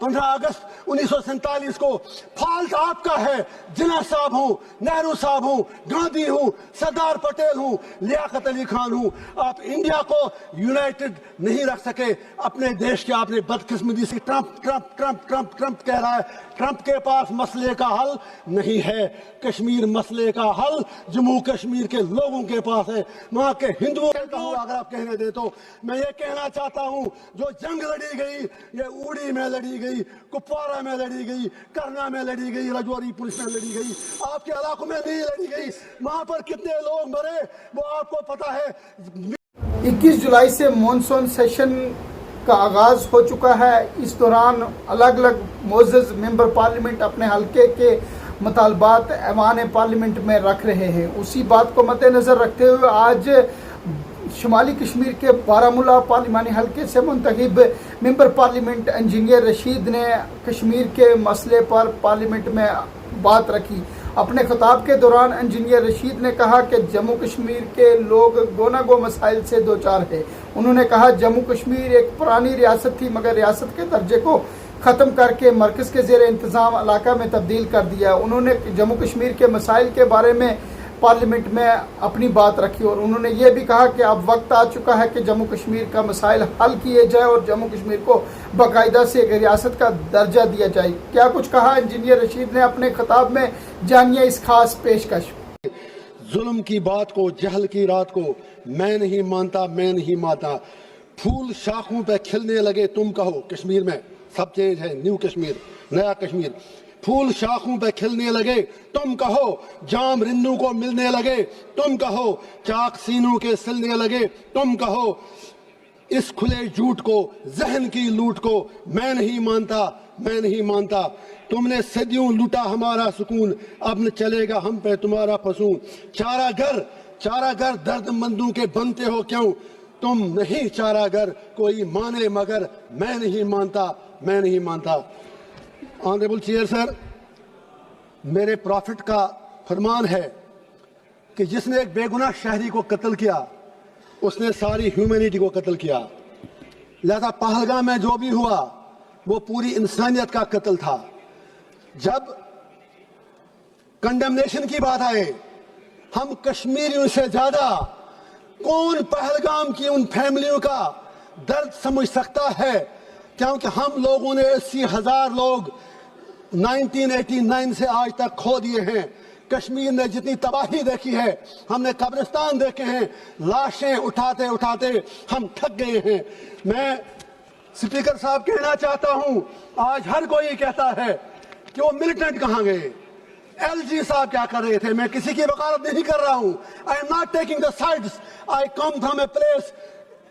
15 अगस्त 1947 को। फॉल्ट आपका है। जिन्ना साहब हूँ, नेहरू साहब हूँ, गांधी हूँ, सरदार पटेल हूँ, लियाकत अली खान हूँ। आप इंडिया को यूनाइटेड नहीं रख सके अपने देश के आपने बदकिस्मती से। Trump Trump Trump Trump Trump कह रहा है, ट्रंप के पास मसले का हल नहीं है। कश्मीर मसले का हल जम्मू कश्मीर के लोगों के पास है, वहाँ के हिंदुओं का हूँ। अगर आप कहने दे तो मैं ये कहना चाहता हूँ, जो जंग लड़ी गई ये उड़ी में लड़ी गई, कुपवारा में लड़ी गई, करना में लड़ी गई, रजौरी पुलिस में लड़ी गई, आपके इलाकों में नहीं लड़ी गई। वहाँ पर कितने लोग मरे वो आपको पता है। 21 जुलाई से मॉनसून सेशन का आगाज़ हो चुका है। इस दौरान अलग अलग मोअज़्ज़ज़ मेंबर पार्लियामेंट अपने हल्के के मुतालबात ऐवान पार्लियामेंट में रख रहे हैं। उसी बात को मद्देनज़र रखते हुए आज शुमाली कश्मीर के बारामूला पार्लिमानी हल्के से मुंतखब मेंबर पार्लियामेंट इंजीनियर रशीद ने कश्मीर के मसले पर पार्लियामेंट में बात रखी। अपने खिताब के दौरान इंजीनियर रशीद ने कहा कि जम्मू कश्मीर के लोग गोना गो मसाइल से दो चार है। उन्होंने कहा जम्मू कश्मीर एक पुरानी रियासत थी, मगर रियासत के दर्जे को ख़त्म करके मरकज़ के ज़ेर इंतज़ाम इलाका में तब्दील कर दिया। उन्होंने जम्मू कश्मीर के मसाइल के बारे में पार्लियामेंट में अपनी बात रखी और उन्होंने ये भी कहा कि अब वक्त आ चुका है कि जम्मू कश्मीर का मसाइल हल किए जाए और जम्मू कश्मीर को बाकायदा से एक रियासत का दर्जा दिया जाए। क्या कुछ कहा इंजीनियर रशीद ने अपने खिताब में, जानिए इस खास पेशकश। जुल्म की बात को, जहल की रात को मैं नहीं मानता, मैं नहीं मानता। फूल शाखों पे खिलने लगे तुम कहो, कश्मीर में सब चेंज है, न्यू कश्मीर, नया कश्मीर। फूल शाखों पे खिलने लगे तुम कहो, जाम रिन्नू को मिलने लगे तुम कहो, चाक सीनों के सिलने लगे तुम कहो। इस खुले झूठ को, जहन की लूट को मैं नहीं मानता, मैं नहीं मानता। तुमने सदियों लूटा हमारा सुकून, अब न चलेगा हम पे तुम्हारा फसून। चारागर दर्दमंदों के बनते हो क्यों, तुम नहीं चारागर कोई माने मगर मैं नहीं मानता, मैं नहीं मानता। ऑनरेबल चेयर सर, मेरे प्रॉफिट का फरमान है कि जिसने एक बेगुनाह शहरी को कत्ल किया उसने सारी ह्यूमैनिटी को कत्ल किया। लिहाजा पहलगाम में जो भी हुआ वो पूरी इंसानियत का कत्ल था। जब कंडेमनेशन की बात आए, हम कश्मीरियों से ज्यादा कौन पहलगाम की उन फैमिलियों का दर्द समझ सकता है, क्योंकि हम लोगों ने 80,000 लोग 1989 से आज तक खो दिए हैं। कश्मीर ने जितनी तबाही देखी है, हमने कब्रिस्तान देखे हैं, लाशें उठाते उठाते हम थक गए हैं। मैं स्पीकर साहब कहना चाहता हूं, आज हर कोई कहता है कि वो मिलिटेंट कहां गए, एलजी साहब क्या कर रहे थे। मैं किसी की वकालत नहीं कर रहा हूं, आई am not taking the sides, I come from a place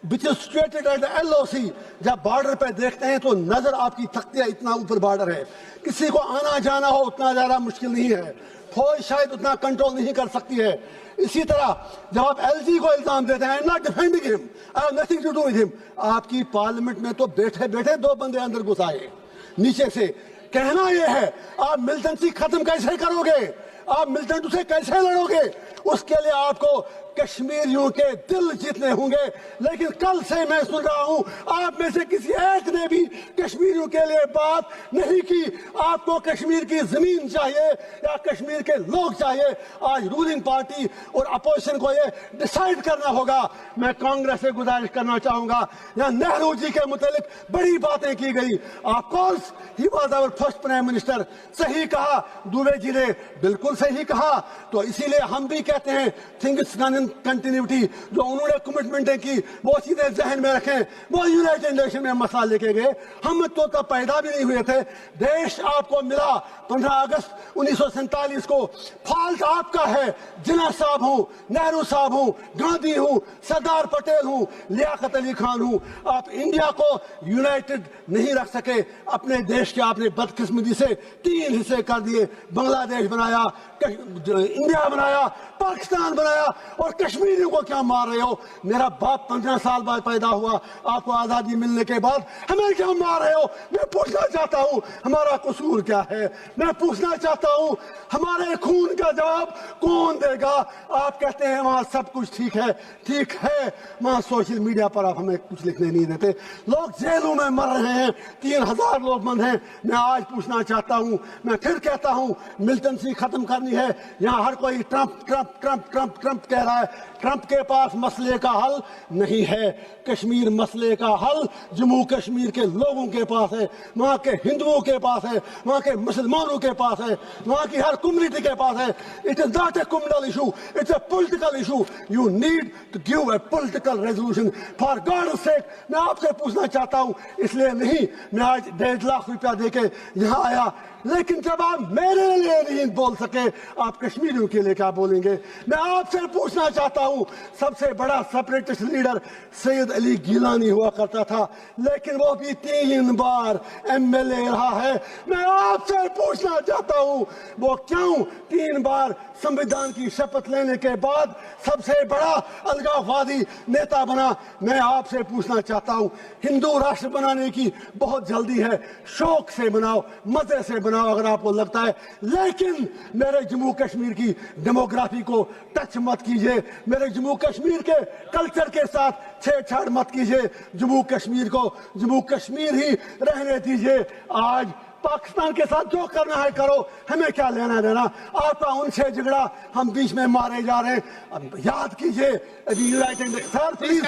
which is situated at the LOC। जब बॉर्डर पे देखते हैं तो नजर आपकी थकती है, इतना ऊपर बॉर्डर है, किसी को आना जाना हो उतना ज्यादा मुश्किल नहीं है, फौज शायद उतना कंट्रोल नहीं कर सकती है। इसी तरह जब आप एलजी को इल्जाम देते हैं, I am not defending him, I have nothing to do with him. आपकी पार्लियामेंट में तो बैठे बैठे 2 बंदे अंदर घुस आए नीचे से। कहना यह है, आप मिलिटेंसी खत्म कैसे करोगे, आप मिलिटेंट से कैसे लड़ोगे, उसके लिए आपको कश्मीरियों के दिल जीतने होंगे। लेकिन कल से मैं सुन रहा हूं आप में से किसी एक ने भी कश्मीरियों के लिए बात नहीं की। आपको कश्मीर की जमीन चाहिए या कश्मीर के लोग चाहिए। आज रूलिंग पार्टी और अपोजिशन को ये डिसाइड करना होगा। मैं कांग्रेस से गुजारिश करना चाहूंगा, यहाँ नेहरू जी के मुतालिक बड़ी बातें की गई। Of course he was our first prime minister, सही कहा दुबे जी ने, बिल्कुल सही कहा। तो इसीलिए हम भी कहते हैं थिंग्स कंटिन्यूटी, जो उन्होंने कमिटमेंटें की वो सीधे जहन में रखें। वो यूनाइटेड नेशन में मसला लेके गए, हम तो तब पैदा भी नहीं हुए थे। देश आपको मिला 15 अगस्त 1947 को। फॉल्ट आपका है। जिन्ना साहब हूं, नेहरू साहब हूं, गांधी हूं, सरदार पटेल हूं, लियाकत अली खान हूं। आप इंडिया को यूनाइटेड नहीं रख सके अपने देश के आपने बदकिस्मती से 3 हिस्से कर दिए। बांग्लादेश बनाया, इंडिया बनाया, पाकिस्तान बनाया और कश्मीरियों को क्या मार रहे हो? मेरा बाप 15 साल बाद पैदा हुआ, आपको आजादी मिलने के बाद हमें क्या मार रहे हो? मैं पूछना चाहता हूँ हमारा कसूर क्या है? मैं पूछना चाहता हूँ हमारे खून का जवाब कौन देगा? आप कहते हैं वहां सब कुछ ठीक है, वहां सोशल मीडिया पर आप हमें कुछ लिखने नहीं देते। लोग जेलों में मर रहे हैं, 3000 लोग बंद हैं। मैं आज पूछना चाहता हूं, मैं फिर कहता हूं, मिलिटेंसी खत्म करनी है। यहां हर कोई Trump Trump Trump Trump Trump कह रहा है। ट्रंप के पास मसले का हल नहीं है। कश्मीर मसले का हल जम्मू कश्मीर के लोगों के पास है, वहां के हिंदुओं के पास है, वहां के मुसलमानों के पास है, वहां की हर कम्युनिटी के पास है। It is not a communal issue, it's a political issue. You need to give a political resolution for god sake. मैं आपसे पूछना चाहता हूं, इसलिए नहीं मैं आज 1.5 लाख रुपया देके यहां आया, लेकिन जब आप मेरे लिए नहीं बोल सके, आप कश्मीरियों के लिए क्या बोलेंगे? मैं आपसे पूछना चाहता हूं, सबसे बड़ा सेपरेटिस्ट लीडर सैयद अली गिलानी हुआ करता था, लेकिन वो भी 3 बार MLA रहा है। मैं आपसे पूछना चाहता हूं वो क्यों 3 बार संविधान की शपथ लेने के बाद सबसे बड़ा अलगाववादी नेता बना? मैं आपसे पूछना चाहता हूं, हिंदू राष्ट्र बनाने की बहुत जल्दी है, शौक से बनाओ, मजे से बनाओ अगर आपको लगता है, लेकिन मेरे जम्मू कश्मीर की डेमोग्राफी को टच मत कीजिए, मेरे जम्मू कश्मीर के कल्चर के साथ छेड़छाड़ मत कीजिए। जम्मू कश्मीर को जम्मू कश्मीर ही रहने दीजिए। आज पाकिस्तान के साथ जो करना है करो, हमें क्या लेना देना? आपका उनसे झगड़ा, हम बीच में मारे जा रहे हैं। अब याद कीजिए अभी United, sir please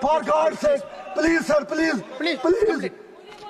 for God से, प्लीज सर प्लीज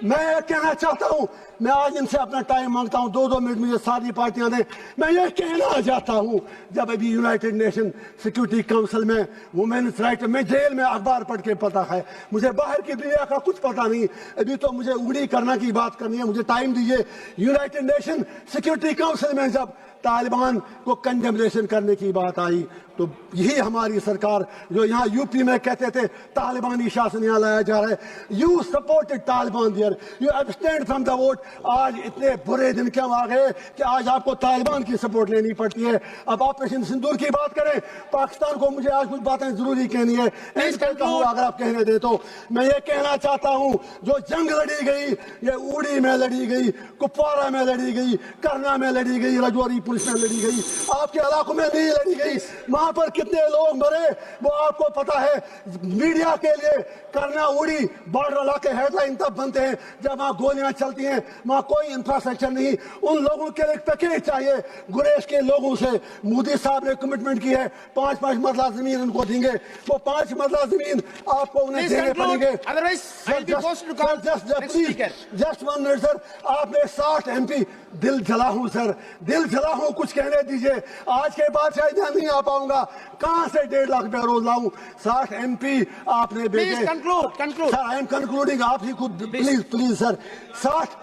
मैं कहना चाहता हूं, मैं आज इनसे अपना टाइम मांगता हूं, 2-2 मिनट मुझे सारी पार्टियां दें। मैं ये कहना चाहता हूं, जब अभी यूनाइटेड नेशन सिक्योरिटी काउंसिल में वुमेन्स राइट, मैं जेल में अखबार पढ़ के पता है, मुझे बाहर की दुनिया का कुछ पता नहीं। अभी तो मुझे उंगली करना की बात करनी है, मुझे टाइम दीजिए। यूनाइटेड नेशन सिक्योरिटी काउंसिल में जब तालिबान को कंडेमनेशन करने की बात आई, तो यही हमारी सरकार जो यहाँ यूपी में कहते थे तालिबानी शासन यहाँ लाया जा रहा है, you supported Taliban there, you abstained from the vote. आज इतने बुरे दिन क्यों आ गए कि आज आपको तालिबान की सपोर्ट लेनी पड़ती है? अब ऑपरेशन सिंदूर की बात करें, पाकिस्तान को मुझे आज कुछ बातें जरूरी कहनी है, कहता हूँ अगर आप कहने दे तो। मैं ये कहना चाहता हूँ, जो जंग लड़ी गई, ये उड़ी में लड़ी गई, कुपवारा में लड़ी गई, करना में लड़ी गई, रजौरी पुलिस में लड़ी गई, आपके इलाकों में नहीं लड़ी गई। वहां पर कितने लोग मरे वो आपको पता है। मीडिया के लिए करना उड़ी बॉर्डर इलाके हेडलाइन तब बनते हैं जब वहां गोलियां चलती हैं, वहां कोई इंफ्रास्ट्रक्चर नहीं। उन लोगों के लिए पैकेज चाहिए। गुरेज के लोगों से मोदी साहब ने कमिटमेंट की है 5-5 मरला जमीन उनको देंगे, वो 5 मरला जमीन आपको उन्हें देने पड़ेंगे। जस्ट 1 मिनट सर, आपने 60 MP, दिल जला हूं सर, दिल जला हूं, कुछ कहने दीजिए। आज के बाद शायद यहाँ नहीं आ पाऊंगा, कहां से 1.5 लाख रुपया रोज लाऊं? 60 MP आपने भेजे। सर आई एम कंक्लूडिंग, आप ही खुद प्लीज सर। 60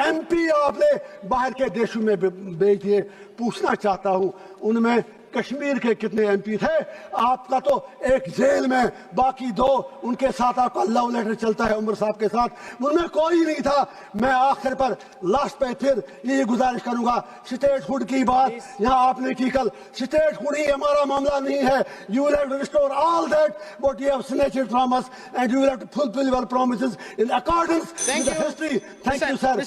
MP आपने बाहर के देशों में भेज दिए। पूछना चाहता हूं, उनमें कश्मीर के कितने MP थे? आपका तो एक जेल में, बाकी 2 उनके साथ आपका लव लेटर चलता है उमर साहब के साथ, उनमें कोई नहीं था। मैं आखिर पर लास्ट पे फिर ये गुजारिश करूंगा, स्टेटहुड की बात यहाँ आपने की कल, स्टेटहुड ही हमारा मामला नहीं है। You will have to restore all that what you have snatched from us and you will have to fulfil your promises in accordance with the history. Thank you sir.